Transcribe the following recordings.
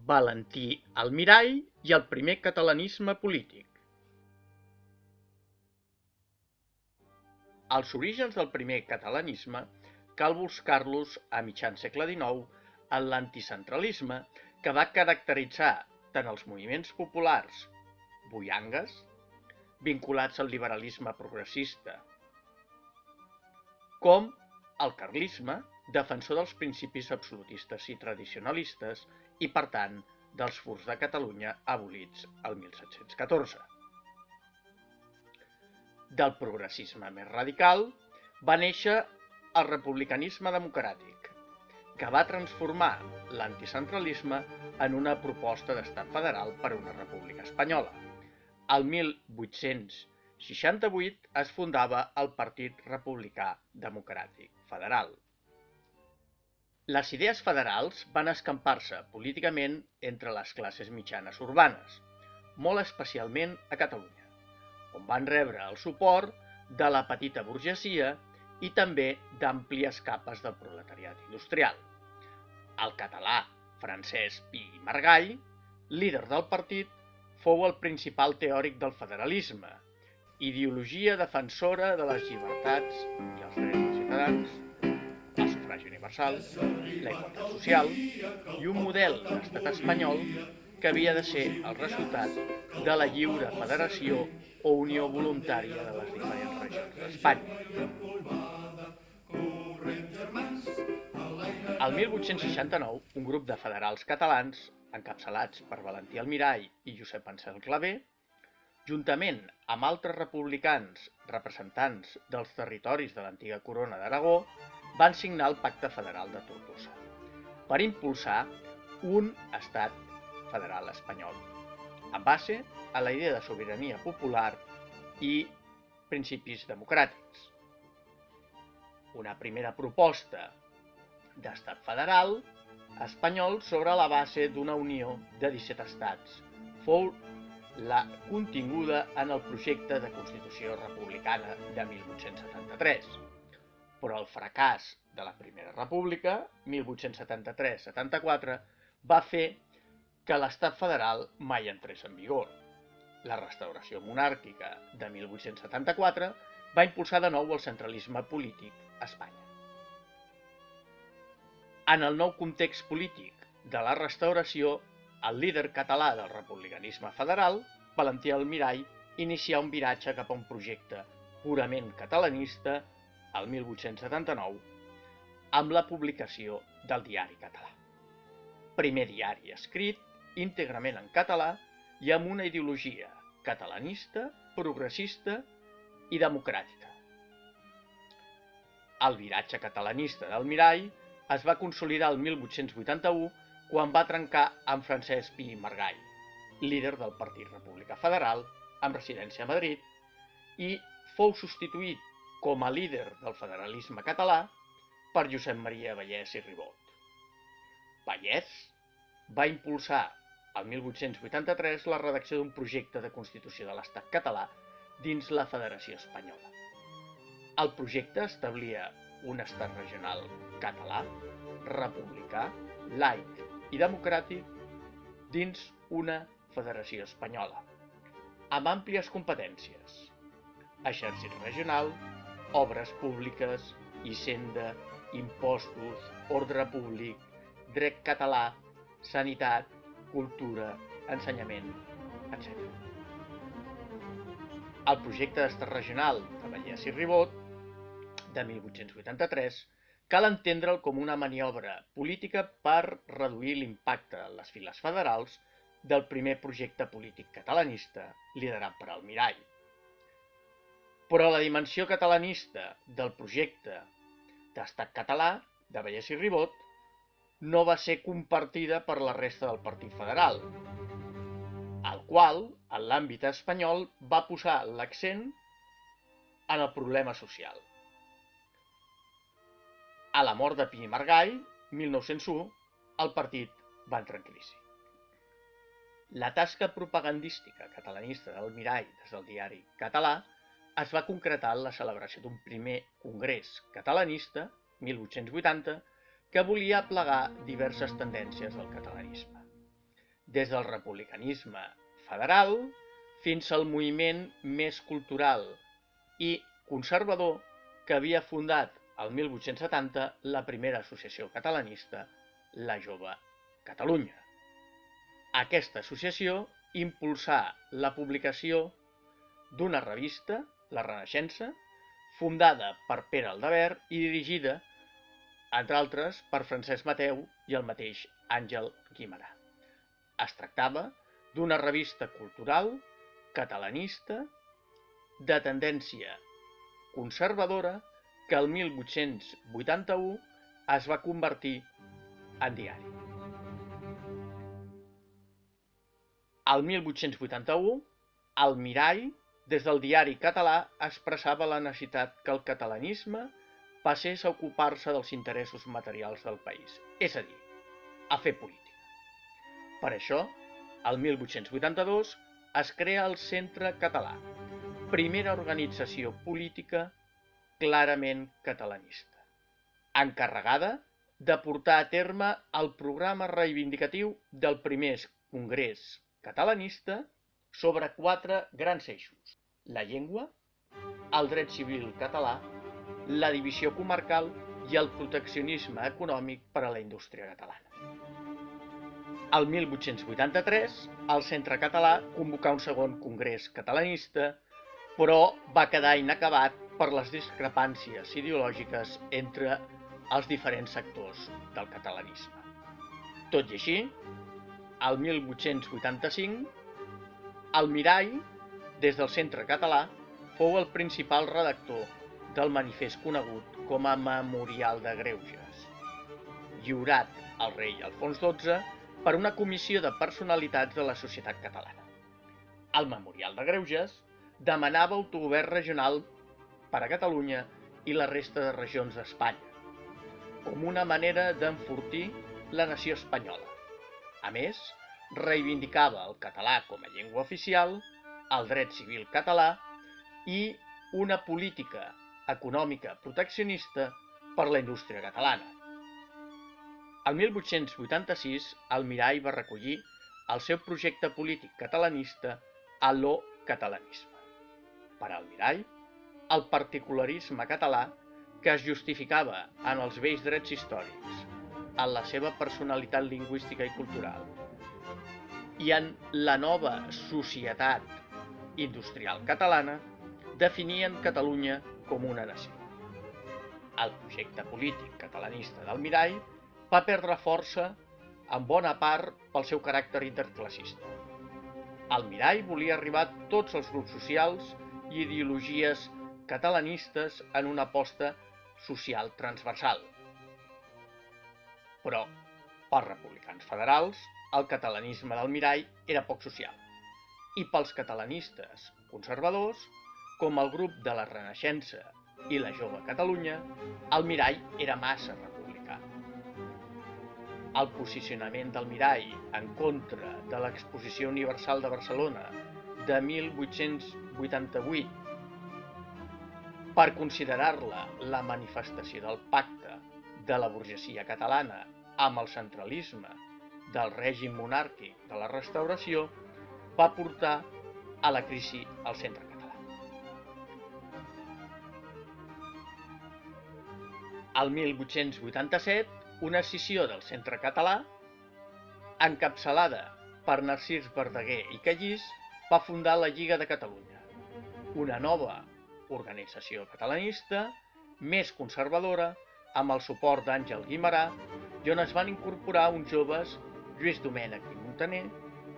Valentí Almirall i el primer catalanisme polític. Els orígens del primer catalanisme cal buscar-los a mitjan segle XIX en l'anticentralisme que va caracteritzar tant els moviments populars bullangues, vinculats al liberalisme progressista, com el carlisme, defensor dels principis absolutistes i tradicionalistes i, per tant, dels furs de Catalunya abolits el 1714. Del progressisme més radical va néixer el republicanisme democràtic, que va transformar l'anticentralisme en una proposta d'estat federal per a una república espanyola. El 1868 es fundava el Partit Republicà Democràtic Federal. Les idees federals van escampar-se políticament entre les classes mitjanes urbanes, molt especialment a Catalunya, on van rebre el suport de la petita burgesia i també d'àmplies capes del proletariat industrial. El català Francesc Pi i Margall, líder del partit, fou el principal teòric del federalisme, ideologia defensora de les llibertats i els drets dels ciutadans, el sufragi universal, la igualtat social i un model d'estat espanyol que havia de ser el resultat de la lliure federació o unió voluntària de les diferents regions d'Espanya. El 1869, un grup de federals catalans, encapçalats per Valentí Almirall i Josep Ansel Clavé, juntament amb altres republicans representants dels territoris de l'antiga Corona d'Aragó, van signar el Pacte Federal de Tortosa per impulsar un estat federal espanyol, en base a la idea de sobirania popular i principis democràtics. Una primera proposta d'estat federal espanyol sobre la base d'una unió de 17 estats fou la continguda en el projecte de Constitució Republicana de 1873, però el fracàs de la Primera República, 1873-74, va fer que l'estat federal mai entrés en vigor. La restauració monàrquica de 1874 va impulsar de nou el centralisme polític a Espanya. En el nou context polític de la restauració, el líder català del republicanisme federal, Valentí Almirall, inicià un viratge cap a un projecte purament catalanista el 1879 amb la publicació del Diari Català. Primer diari escrit íntegrament en català i amb una ideologia catalanista, progressista i democràtica. El viratge catalanista d'Almirall es va consolidar el 1881 quan va trencar amb Francesc Pi i Margall, líder del Partit Republicà Federal, amb residència a Madrid, i fou substituït com a líder del federalisme català per Josep Maria Vallès i Ribot. Vallès va impulsar el 1883 la redacció d'un projecte de Constitució de l'Estat català dins la Federació Espanyola. El projecte establia un estat regional català, republicà, laic i democràtic dins una federació espanyola, amb àmplies competències: exèrcit regional, obres públiques, hisenda, impostos, ordre públic, dret català, sanitat, cultura, ensenyament, etc. El projecte d'estat regional de Vallès i Ribot, de 1883, cal entendre'l com una maniobra política per reduir l'impacte en les files federals del primer projecte polític catalanista liderat per Almirall. Però la dimensió catalanista del projecte d'estat català de Vallès i Ribot no va ser compartida per la resta del Partit Federal, el qual, en l'àmbit espanyol, va posar l'accent en el problema social. A la mort de Pi i Margall, 1901, el partit va entrar en crisi. La tasca propagandística catalanista d'Almirall des del Diari Català es va concretar en la celebració d'un primer congrés catalanista, 1880, que volia aplegar diverses tendències del catalanisme. des del republicanisme federal fins al moviment més cultural i conservador que havia fundat el 1870 la primera associació catalanista, la Jove Catalunya. Aquesta associació impulsà la publicació d'una revista, La Renaixença, fundada per Pere Aldebert i dirigida, entre altres, per Francesc Mateu i el mateix Àngel Guimerà. Es tractava d'una revista cultural, catalanista, de tendència conservadora, que el 1881 es va convertir en diari. El 1881, el Mirall, des del diari català, expressava la necessitat que el catalanisme passés a ocupar-se dels interessos materials del país, és a dir, a fer política. Per això, el 1882 es crea el Centre Català, primera organització política clarament catalanista, encarregada de portar a terme el programa reivindicatiu del primer Congrés Catalanista sobre 4 grans eixos: la llengua, el dret civil català, la divisió comarcal i el proteccionisme econòmic per a la indústria catalana. El 1883, el Centre Català convocà un segon Congrés Catalanista, però va quedar inacabat per les discrepàncies ideològiques entre els diferents sectors del catalanisme. Tot i així, el 1885, el Mirall, des del Centre Català, fou el principal redactor del manifest conegut com a Memorial de Greuges, lliurat al rei Alfons XII per una comissió de personalitats de la societat catalana. El Memorial de Greuges demanava autogovern regional per a Catalunya i la resta de regions d'Espanya, com una manera d'enfortir la nació espanyola. A més, reivindicava el català com a llengua oficial, el dret civil català i una política econòmica proteccionista per la indústria catalana. El 1886, el Mirall va recollir el seu projecte polític catalanista a lo catalanisme. Per al Mirall, el particularisme català, que es justificava en els vells drets històrics, en la seva personalitat lingüística i cultural, i en la nova societat industrial catalana, definien Catalunya com una nació. El projecte polític catalanista del Mirall va perdre força en bona part pel seu caràcter interclassista. El Mirall volia arribar a tots els grups socials i ideologies catalanistes en una aposta social transversal. Però, pels republicans federals, el catalanisme del Mirall era poc social, i pels catalanistes conservadors, com el grup de la Renaixença i la Jove Catalunya, el Mirall era massa republicà. El posicionament del Mirall en contra de l'Exposició Universal de Barcelona de 1888 per considerar-la la manifestació del pacte de la burgesia catalana amb el centralisme del règim monàrquic de la Restauració, va portar a la crisi al Centre Català. El 1887, una escissió del Centre Català, encapçalada per Narcís Verdaguer i Callís, va fundar la Lliga de Catalunya, una nova organització catalanista, més conservadora, amb el suport d'Àngel Guimerà, i on es van incorporar uns joves Lluís Domènech i Muntaner,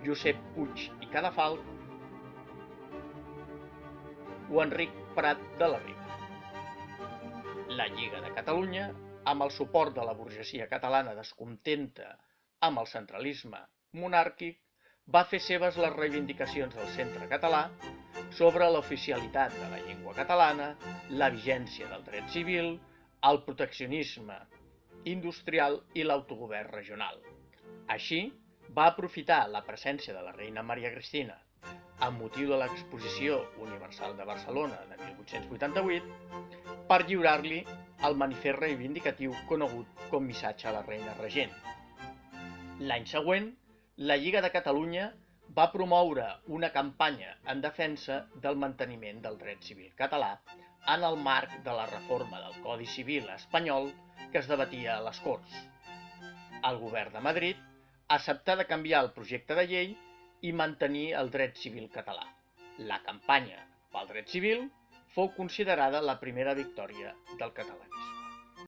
Josep Puig i Cadafalch o Enric Prat de la Riba. La Lliga de Catalunya, amb el suport de la burgesia catalana descontenta amb el centralisme monàrquic, va fer seves les reivindicacions del Centre Català sobre l'oficialitat de la llengua catalana, la vigència del dret civil, el proteccionisme industrial i l'autogovern regional. Així, va aprofitar la presència de la reina Maria Cristina amb motiu de l'Exposició Universal de Barcelona de 1888 per lliurar-li el manifest reivindicatiu conegut com Missatge a la reina regent. L'any següent La Lliga de Catalunya va promoure una campanya en defensa del manteniment del dret civil català en el marc de la reforma del Codi Civil espanyol que es debatia a les Corts. El govern de Madrid acceptà de canviar el projecte de llei i mantenir el dret civil català. La campanya pel dret civil fou considerada la primera victòria del catalanisme.